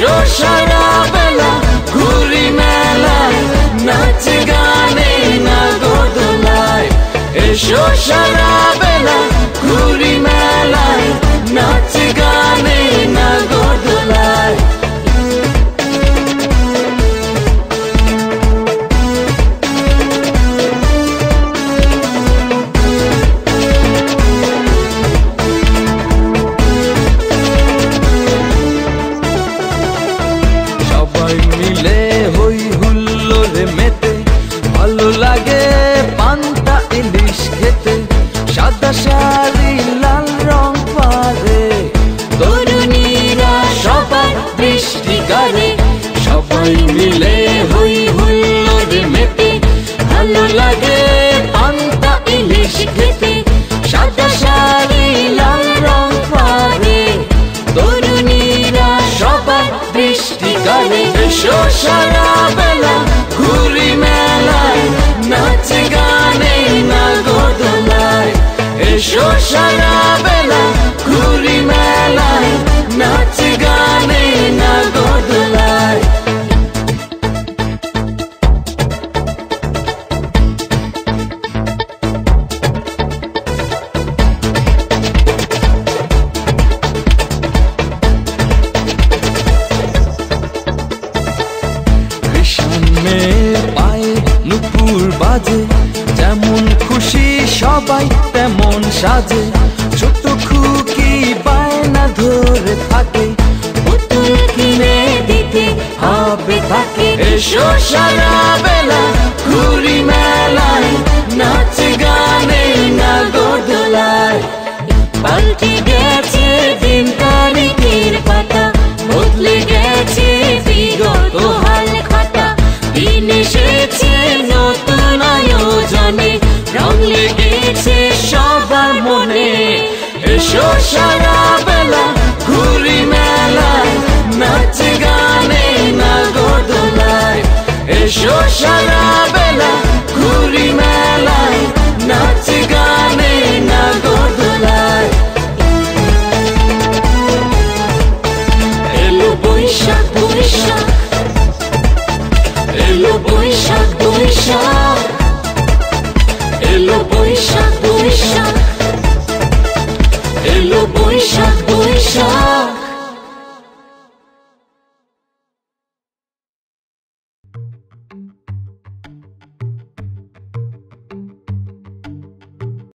এসো সারা বেলা ঘুরি মেলায়, নাচ গানে নাগরদোলায়। এসো সারা বেলা ঘুরি মেলায়, নাচ গানে নাগরদোলায়। সবাই মিলে হই হুল্লোড়ে মেতে, ভালো লাগে পান্তা ইলিশ খেতে। সাদা শাড়ি লাল রং পারে, তরুণীরা সবাই বৃষ্টি গারে। সবাই মিলে হই হুল্লোড়ে মেতে, ভালো লাগে পান্তা ইলিশ খেতে। সাদা শাড়ি লাল রং পারে, তরুণীরা সবাই বৃষ্টি গারে। এসো সারা বেলা ঘুরি মেলায়, নাচ গানে নাগরদোলায়। এসো সারা বেলা ঘুরি মেলায়, নাচ গানে নাগরদোলায়। সামনে পায়ে নুপুর বাজে, যেমন খুশি সবাই তেমন সাজে। ছোট খুকি বায়না ধরে থাকে, পুতুল কিনে দিতে হবে তাকে। এসো সারা বেলা ঘুরি মেলায়, নাচ গানে নাগরদোলায়। পাল্টে গেছে দিন তারিখের পাতা, বদলে গেছে বিগত হাল খাতা। দিন এসেছে নতুন আয়োজনে, রং লেগেছে সবার মনে। এসো সারা বেলা ঘুরি মেলায়, নাচ গানে নাগরদোলায়। এসো সারা বেলা ঘুরি মেলায়, নাচ গানে নাগরদোলায়। এলো বৈশাখ বৈশাখ, এলো বৈশাখ বৈশাখ, এলো বৈশাখ বৈশাখ, এলো বৈশাখ বৈশাখ।